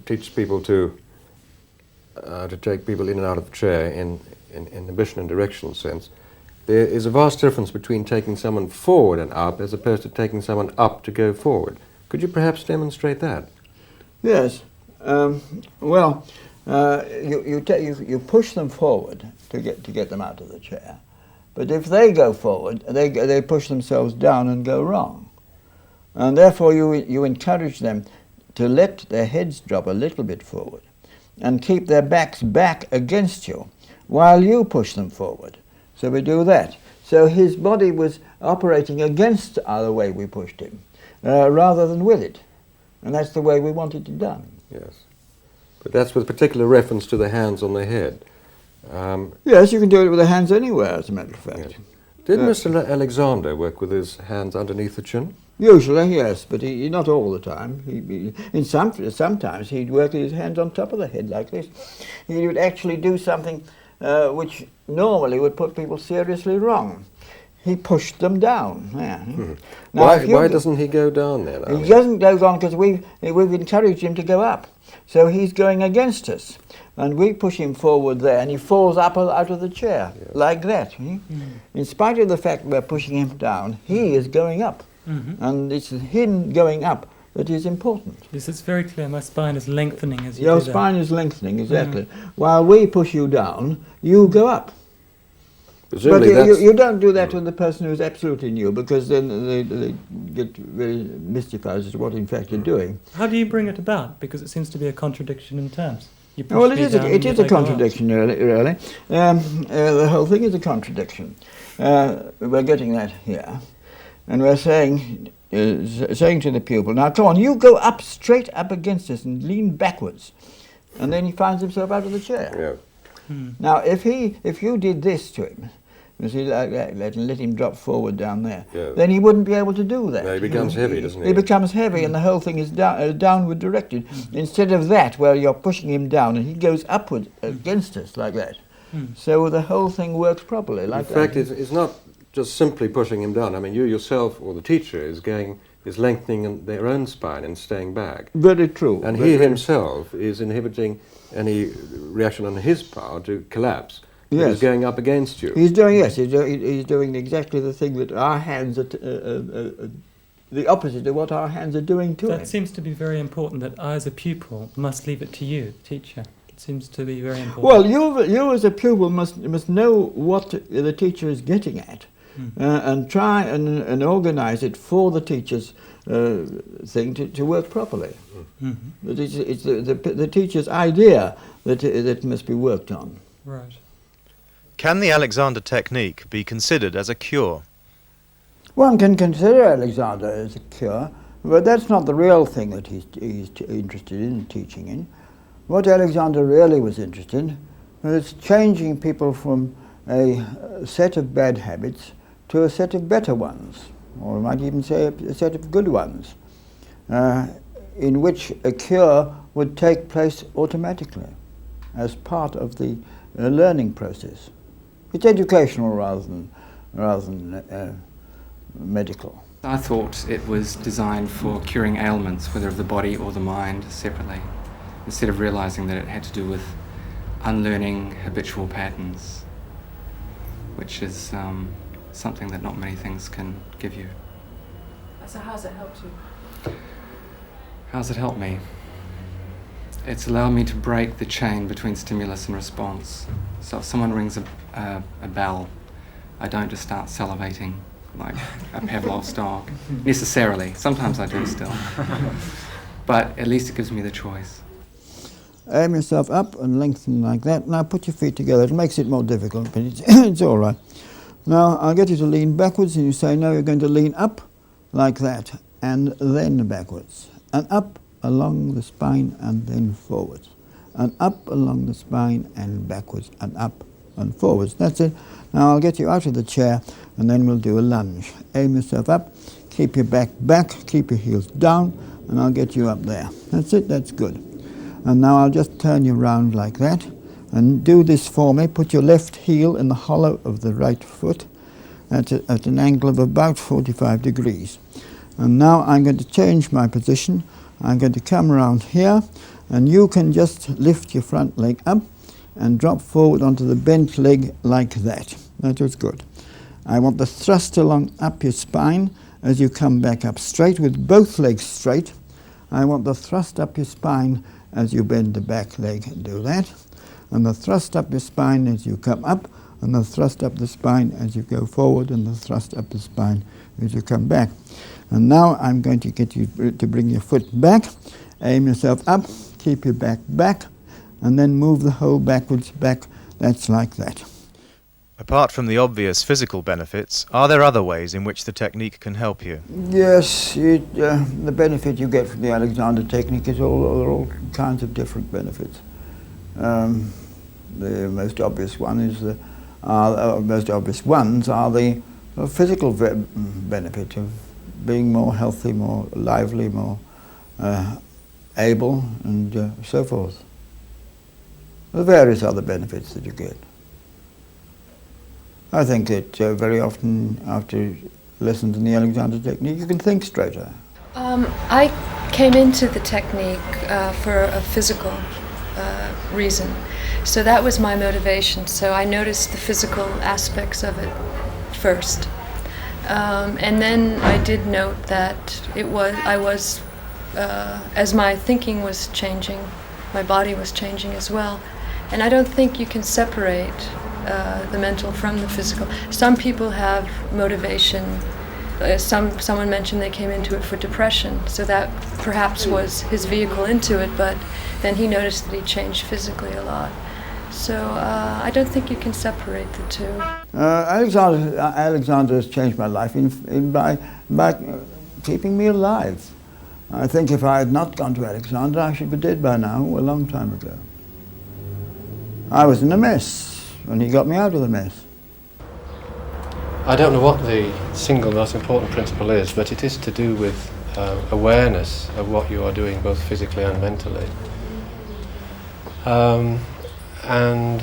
teach people to take people in and out of the chair in inhibition and directional sense. There is a vast difference between taking someone forward and up as opposed to taking someone up to go forward. Could you perhaps demonstrate that? Yes. Well, you push them forward to get them out of the chair, but if they go forward, they push themselves down and go wrong, and therefore you encourage them to let their heads drop a little bit forward and keep their backs back against you while you push them forward. So we do that. So his body was operating against the way we pushed him, rather than with it. And that's the way we want it done. Yes. But that's with particular reference to the hands on the head. Yes, you can do it with the hands anywhere, as a matter of fact. Yes. Did Mr. Alexander work with his hands underneath the chin? Usually, yes, but he not all the time. Sometimes he'd work with his hands on top of the head like this. He would actually do something which normally would put people seriously wrong. He pushed them down. Yeah. Hmm. Why doesn't he go down then? He doesn't go down because we've encouraged him to go up. So he's going against us. And we push him forward there, and he falls up out of the chair, like that. In spite of the fact we're pushing him down, he is going up. And it's him going up that is important. Yes, it's very clear. My spine is lengthening as you Your do that. spine is lengthening, exactly. While we push you down, you go up. But you don't do that with the person who's absolutely new, because then they get very mystified as to what in fact you're doing. How do you bring it about? Because it seems to be a contradiction in terms. Well, it is a contradiction, really. The whole thing is a contradiction. We're getting that here. And we're saying to the pupil, now come on, you go up, straight up against us and lean backwards. And then he finds himself out of the chair. Yeah. Now, if you did this to him, you see, like that, let him drop forward down there, then he wouldn't be able to do that. No, he becomes heavy, doesn't he? He becomes heavy, and the whole thing is downward directed. Instead of that, where you're pushing him down, and he goes upward against us like that. So the whole thing works properly like that. In fact, it's not just simply pushing him down. I mean, you yourself, or the teacher, is lengthening their own spine and staying back. Very true. And he himself is inhibiting any reaction on his part to collapse. Yes. He's going up against you. He's doing exactly the thing that our hands are, the opposite of what our hands are doing to him. That seems to be very important, that I as a pupil must leave it to you, teacher. It seems to be very important. Well, you as a pupil must know what the teacher is getting at, and try and organize it for the teacher's thing to work properly. It's the teacher's idea that must be worked on. Right. Can the Alexander technique be considered as a cure? One can consider Alexander as a cure, but that's not the real thing that he's interested in teaching in. What Alexander really was interested in was changing people from a set of bad habits to a set of better ones, or I might even say a set of good ones, in which a cure would take place automatically as part of the learning process. It's educational rather than medical. I thought it was designed for curing ailments, whether of the body or the mind, separately, instead of realizing that it had to do with unlearning habitual patterns, which is something that not many things can give you. So how's it helped you? How's it helped me? It's allowed me to break the chain between stimulus and response. So if someone rings a bell, I don't just start salivating like a Pavlov's dog, necessarily. Sometimes I do still. But at least it gives me the choice. Aim yourself up and lengthen like that. Now put your feet together. It makes it more difficult, but it's all right. Now I'll get you to lean backwards, and you say, no, you're going to lean up like that, and then backwards, and up along the spine, and then forwards, and up along the spine, and backwards, and up and forwards. That's it. Now I'll get you out of the chair, and then we'll do a lunge. Aim yourself up, keep your back, keep your heels down, and I'll get you up there. That's it, that's good. And now I'll just turn you round like that, and do this for me. Put your left heel in the hollow of the right foot at an angle of about 45 degrees. And now I'm going to change my position. I'm going to come around here, and you can just lift your front leg up and drop forward onto the bent leg like that. That was good. I want the thrust along up your spine as you come back up straight with both legs straight. I want the thrust up your spine as you bend the back leg and do that. And the thrust up your spine as you come up, and the thrust up the spine as you go forward, and the thrust up the spine as you come back. And now I'm going to get you to bring your foot back, aim yourself up, keep your back back, and then move the whole backwards back. That's like that. Apart from the obvious physical benefits, are there other ways in which the technique can help you? Yes, the benefit you get from the Alexander technique is all kinds of different benefits. The most obvious one is most obvious ones are the physical benefit of being more healthy, more lively, more able, and so forth. The various other benefits that you get. I think that very often after lessons in the Alexander technique you can think straighter. I came into the technique for a physical reason. So that was my motivation. So I noticed the physical aspects of it first. And then I did note that as my thinking was changing, my body was changing as well. And I don't think you can separate the mental from the physical. Some people have motivation. Someone mentioned they came into it for depression, so that perhaps was his vehicle into it, but then he noticed that he changed physically a lot. So I don't think you can separate the two. Alexander has changed my life by keeping me alive. I think if I had not gone to Alexander, I should be dead by now, a long time ago. I was in a mess, and he got me out of the mess. I don't know what the single most important principle is, but it is to do with awareness of what you are doing, both physically and mentally. And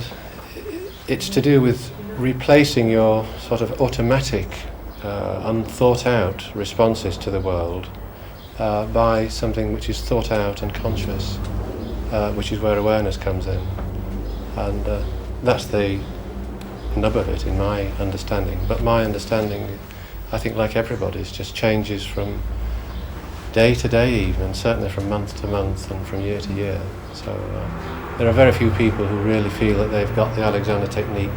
it's to do with replacing your sort of automatic, unthought out responses to the world by something which is thought out and conscious, which is where awareness comes in. And that's the nub of it in my understanding. But my understanding, I think like everybody's, just changes from day to day even, certainly from month to month and from year to year. So there are very few people who really feel that they've got the Alexander technique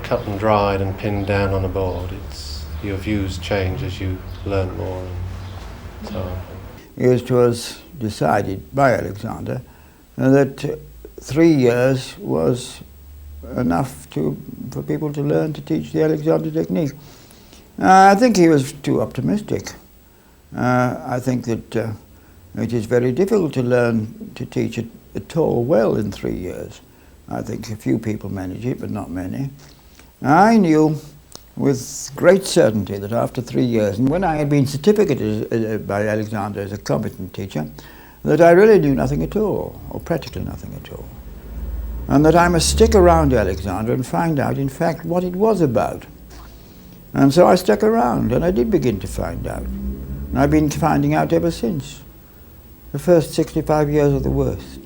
cut and dried and pinned down on a board. It's your views change as you learn more and so on. It was decided by Alexander that 3 years was enough for people to learn to teach the Alexander technique. I think he was too optimistic. I think that it is very difficult to learn to teach it at all well in 3 years. I think a few people manage it, but not many. I knew with great certainty that after 3 years, and when I had been certificated by Alexander as a competent teacher, that I really knew nothing at all, or practically nothing at all. And that I must stick around Alexander and find out, in fact, what it was about. And so I stuck around, and I did begin to find out. And I've been finding out ever since. The first 65 years are the worst.